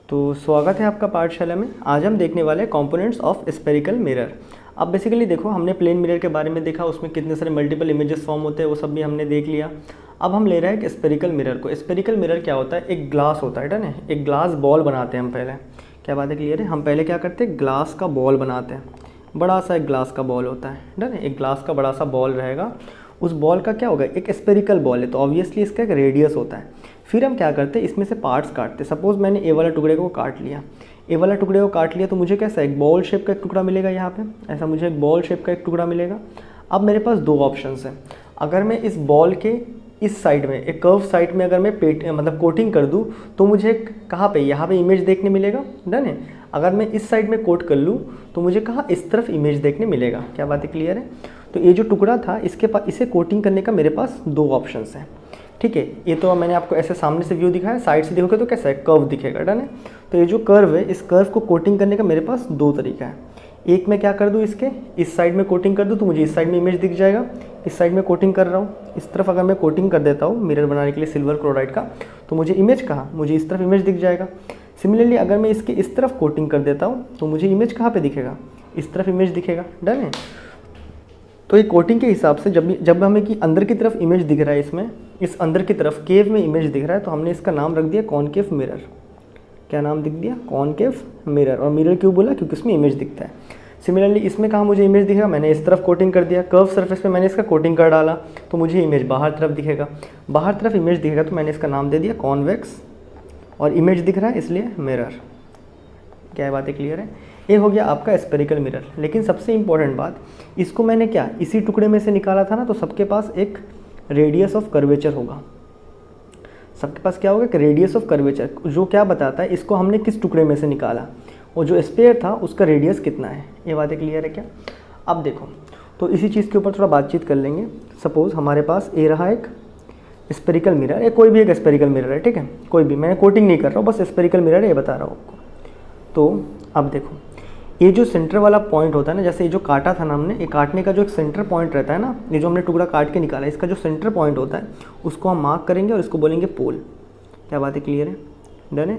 तो स्वागत है आपका पाठशाला में। आज हम देखने वाले हैं कंपोनेंट्स ऑफ स्फेरिकल मिरर। अब बेसिकली देखो, हमने प्लेन मिरर के बारे में देखा, उसमें कितने सारे मल्टीपल इमेजेस फॉर्म होते हैं वो सब भी हमने देख लिया। अब हम ले रहे हैं कि स्फेरिकल मिरर को। स्फेरिकल मिरर क्या होता है? एक ग्लास होता है ना, एक ग्लास बॉल बनाते हैं हम पहले। क्या बात है, क्लियर है? हम पहले क्या करते हैं, ग्लास का बॉल बनाते हैं। बड़ा सा एक ग्लास का बॉल होता है डन। एक ग्लास का बड़ा सा बॉल रहेगा। उस बॉल का क्या होगा, एक स्फेरिकल बॉल है तो ऑब्वियसली इसका एक रेडियस होता है। फिर हम क्या करते हैं, इसमें से पार्ट्स काटते हैं। सपोज मैंने ए वाला टुकड़े को काट लिया, ए वाला टुकड़े को काट लिया तो मुझे कैसा एक बॉल शेप का एक टुकड़ा मिलेगा। यहाँ पे ऐसा मुझे एक बॉल शेप का एक टुकड़ा मिलेगा। अब मेरे पास दो ऑप्शंस हैं। अगर मैं इस बॉल के इस साइड में, एक कर्व साइड में अगर मैं मतलब कोटिंग कर दूँ तो मुझे कहाँ पे, यहाँ पे इमेज देखने मिलेगा। डन है। अगर मैं इस साइड में कोट कर लूँ तो मुझे कहाँ, इस तरफ इमेज देखने मिलेगा। क्या बात है, क्लियर है? तो ये जो टुकड़ा था इसके पास, इसे कोटिंग करने का मेरे पास दो ऑप्शंस हैं। ठीक है, ये तो मैंने आपको ऐसे सामने से व्यू दिखाया, साइड से देखोगे तो कैसा है, कर्व दिखेगा। डन है। तो ये जो कर्व है, इस कर्व को कोटिंग करने का मेरे पास दो तरीका है। एक मैं क्या कर दूँ, इसके इस साइड में कोटिंग कर दूँ तो मुझे इस साइड में इमेज दिख जाएगा। इस साइड में कोटिंग कर रहा हूँ, इस तरफ अगर मैं कोटिंग कर देता हूँ मिरर बनाने के लिए सिल्वर क्लोराइड का, तो मुझे इमेज कहाँ, मुझे इस तरफ इमेज दिख जाएगा। सिमिलरली अगर मैं इसके इस तरफ कोटिंग कर देता हूँ तो मुझे इमेज कहाँ पे दिखेगा, इस तरफ इमेज दिखेगा। डन है। तो ये कोटिंग के हिसाब से जब हमें कि अंदर की तरफ इमेज दिख रहा है, इसमें इस अंदर की तरफ केव में इमेज दिख रहा है, तो हमने इसका नाम रख दिया कॉनकेव मिरर। क्या नाम दिख दिया, कॉनकेव मिरर। और मिरर क्यों बोला, क्योंकि इसमें इमेज दिखता है। सिमिलरली इसमें कहाँ मुझे इमेज दिखेगा, मैंने इस तरफ कोटिंग कर दिया, कर्व सरफेस पे मैंने इसका कोटिंग कर डाला तो मुझे इमेज बाहर तरफ दिखेगा। बाहर तरफ इमेज दिखेगा तो मैंने इसका नाम दे दिया कॉन्वेक्स, और इमेज दिख रहा है इसलिए मिरर। क्या बात है, क्लियर है? ये हो गया आपका स्फेरिकल मिरर। लेकिन सबसे इंपॉर्टेंट बात, इसको मैंने क्या इसी टुकड़े में से निकाला था ना, तो सबके पास एक रेडियस ऑफ कर्वेचर होगा। सबके पास क्या होगा, एक रेडियस ऑफ कर्वेचर, जो क्या बताता है इसको हमने किस टुकड़े में से निकाला, और जो स्फेयर था उसका रेडियस कितना है। ये बातें क्लियर है क्या? अब देखो, तो इसी चीज़ के ऊपर थोड़ा बातचीत कर लेंगे। सपोज हमारे पास ये रहा एक स्फेरिकल मिरर, ये कोई भी एक स्फेरिकल मिरर है, ठीक है, कोई भी, मैंने कोटिंग नहीं कर रहा हूँ, बस स्फेरिकल मिरर है ये बता रहा हूँ आपको। तो अब देखो, ये जो सेंटर वाला पॉइंट होता है ना, जैसे ये जो काटा था ना हमने, ये काटने का जो एक सेंटर पॉइंट रहता है ना, ये जो हमने टुकड़ा काट के निकाला, इसका जो सेंटर पॉइंट होता है उसको हम मार्क करेंगे और इसको बोलेंगे पोल। क्या बात है, क्लियर है? डन है।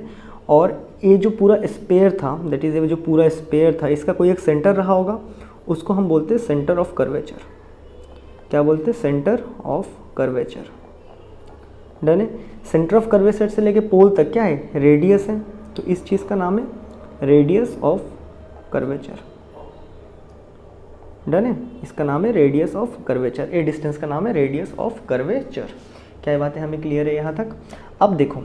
और ये जो पूरा स्पेयर था, दैट इज़ ये जो पूरा स्पेयर था, इसका कोई एक सेंटर रहा होगा, उसको हम बोलते हैं सेंटर ऑफ कर्वेचर। क्या बोलते हैं, सेंटर ऑफ कर्वेचर। डन है। सेंटर ऑफ कर्वेचर से लेके पोल तक क्या है, रेडियस है, तो इस चीज़ का नाम है रेडियस ऑफ कर्वेचर। डन है। इसका नाम है radius of curvature. A distance का नाम है रेडियस ऑफ कर्वेचर। क्या ये बातें हमें क्लियर है यहाँ तक? अब देखो,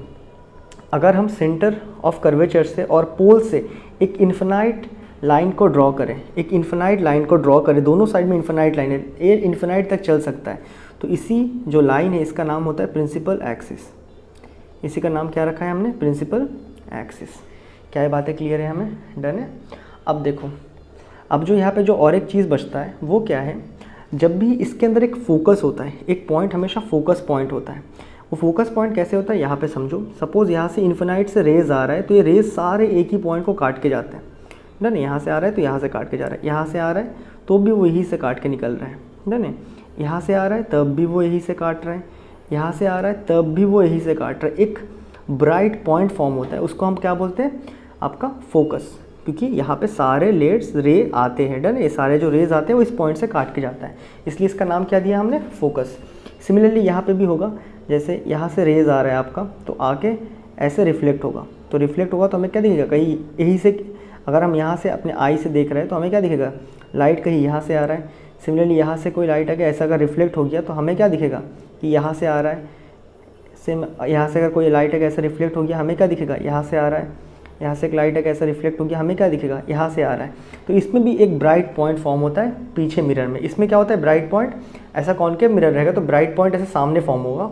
अगर हम सेंटर ऑफ कर्वेचर से और पोल से एक इन्फिनाइट लाइन को ड्रॉ करें, एक इन्फिनाइट लाइन को ड्रॉ करें, दोनों साइड में इन्फिनाइट लाइन है, ए इन्फिनाइट तक चल सकता है, तो इसी जो लाइन है इसका नाम होता है प्रिंसिपल एक्सिस। इसी का नाम क्या रखा है हमने, प्रिंसिपल एक्सिस। क्या ये बातें क्लियर है हमें? डन है। अब देखो, अब जो यहाँ पे जो और एक चीज़ बचता है वो क्या है, जब भी इसके अंदर एक फोकस होता है, एक पॉइंट हमेशा फोकस पॉइंट होता है। वो फोकस पॉइंट कैसे होता है, यहाँ पे समझो, सपोज यहाँ से इन्फिनाइट से रेज आ रहा है तो ये रेज सारे एक ही पॉइंट को काट के जाते हैं। डन। यहाँ से आ रहा है तो यहाँ से काट के जा रहा है, यहाँ से आ रहा है तो भी वो यहीं से काट के निकल रहा है। डन है। यहाँ से आ रहा है तब भी वो यहीं से काट रहा है, यहाँ से आ रहा है तब भी वो यहीं से काट रहा है। एक ब्राइट पॉइंट फॉर्म होता है, उसको हम क्या बोलते हैं, आपका फोकस, क्योंकि यहाँ पे सारे लेट्स रे आते हैं। डन। ये सारे जो रेज आते हैं वो इस पॉइंट से काट के जाता है, इसलिए इसका नाम क्या दिया हमने, फोकस। सिमिलरली यहाँ पे भी होगा, जैसे यहाँ से रेज आ रहा है आपका तो आके ऐसे रिफ्लेक्ट होगा, तो रिफ्लेक्ट होगा तो हमें क्या दिखेगा, कहीं यहीं से, अगर हम यहाँ से अपने आई से देख रहे हैं तो हमें क्या दिखेगा, लाइट कहीं यहाँ से आ रहा है। सिमिलरली यहाँ से कोई लाइट आके ऐसा अगर रिफ्लेक्ट हो गया तो हमें क्या दिखेगा कि यहाँ से आ रहा है। सेम यहाँ से अगर कोई लाइट आके ऐसा रिफ्लेक्ट हो गया, हमें क्या दिखेगा, यहाँ से आ रहा है। यहाँ से एक लाइट है कैसा रिफ्लेक्ट हो गया, हमें क्या दिखेगा, यहाँ से आ रहा है। तो इसमें भी एक ब्राइट पॉइंट फॉर्म होता है पीछे मिरर में। इसमें क्या होता है, ब्राइट पॉइंट, ऐसा कॉनकेव मिरर रहेगा तो ब्राइट पॉइंट ऐसे सामने फॉर्म होगा,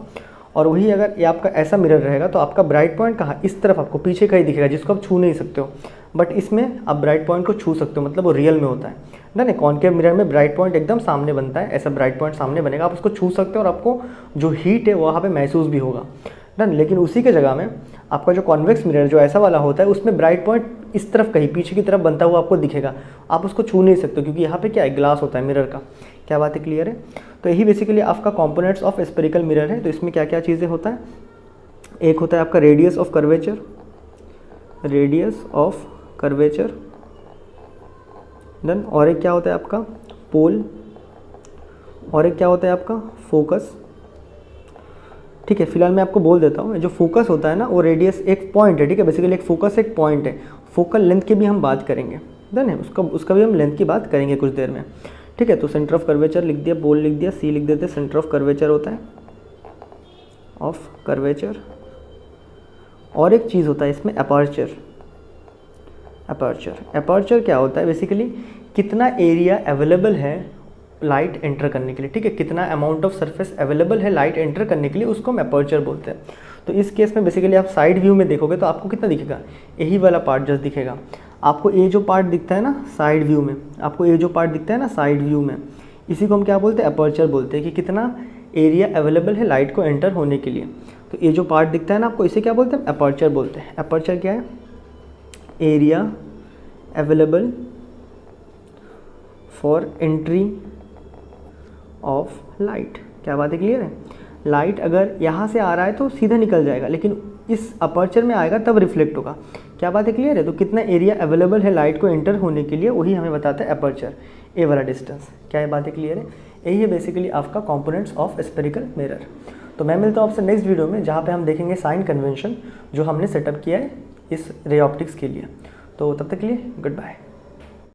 और वही अगर ये आपका ऐसा मिरर रहेगा तो आपका ब्राइट पॉइंट कहाँ, इस तरफ आपको पीछे कहीं दिखेगा, जिसको आप छू नहीं सकते हो। बट इसमें आप ब्राइट पॉइंट को छू सकते हो, मतलब वो रियल में होता है। ना, कॉनकेव मिरर में ब्राइट पॉइंट एकदम सामने बनता है, ऐसा ब्राइट पॉइंट सामने बनेगा, आप उसको छू सकते हो और आपको जो हीट है वहाँ पे महसूस भी होगा। डन। लेकिन उसी के जगह में आपका जो कॉन्वेक्स मिरर जो ऐसा वाला होता है, उसमें ब्राइट पॉइंट इस तरफ कहीं पीछे की तरफ बनता हुआ आपको दिखेगा, आप उसको छू नहीं सकते क्योंकि यहाँ पे क्या है, ग्लास होता है मिरर का। क्या बात है, क्लियर है? तो यही बेसिकली आपका कंपोनेंट्स ऑफ स्फेरिकल मिरर है। तो इसमें क्या क्या चीज़ें होता है, एक होता है आपका radius of curvature, radius of curvature. Done. और एक क्या होता है आपका पोल, और एक क्या होता है आपका फोकस। ठीक है, फिलहाल मैं आपको बोल देता हूँ, जो फोकस होता है ना वो रेडियस एक पॉइंट है, ठीक है, बेसिकली एक फोकस एक पॉइंट है। फोकल लेंथ की भी हम बात करेंगे, डन है, उसका भी हम लेंथ की बात करेंगे कुछ देर में। ठीक है, तो सेंटर ऑफ कर्वेचर लिख दिया, पोल लिख दिया, सी लिख देते, सेंटर ऑफ कर्वेचर होता है, ऑफ कर्वेचर। और एक चीज़ होता है इसमें अपर्चर। अपर्चर क्या होता है, बेसिकली कितना एरिया अवेलेबल है लाइट एंटर करने के लिए। ठीक है, कितना अमाउंट ऑफ सरफेस अवेलेबल है लाइट एंटर करने के लिए, उसको हम अपर्चर बोलते हैं। तो इस केस में बेसिकली आप साइड व्यू में देखोगे तो आपको कितना दिखेगा, यही वाला पार्ट जस्ट दिखेगा आपको। ये जो पार्ट दिखता है ना साइड व्यू में, आपको ये जो पार्ट दिखता है ना साइड व्यू में, इसी को हम क्या बोलते हैं, अपर्चर बोलते हैं, कि कितना एरिया अवेलेबल है लाइट को एंटर होने के लिए। तो ये जो पार्ट दिखता है ना आपको, इसे क्या बोलते हैं, अपर्चर बोलते हैं। अपर्चर क्या है, area available for entry of light. क्या बात है, क्लियर है। लाइट अगर यहाँ से आ रहा है तो सीधा निकल जाएगा, लेकिन इस अपर्चर में आएगा तब रिफ्लेक्ट होगा। क्या बात है, क्लियर है। तो कितना एरिया अवेलेबल है लाइट को एंटर होने के लिए, वही हमें बताता है अपर्चर, ए वाला डिस्टेंस। क्या ये बात है, क्लियर है। यही है बेसिकली आपका कंपोनेंट्स ऑफ स्फेरिकल मिरर। तो मैं मिलता हूँ आपसे नेक्स्ट वीडियो में, जहाँ पे हम देखेंगे साइन कन्वेंशन जो हमने सेटअप किया है इस रे ऑप्टिक्स के लिए। तो तब तक के लिए गुड बाय।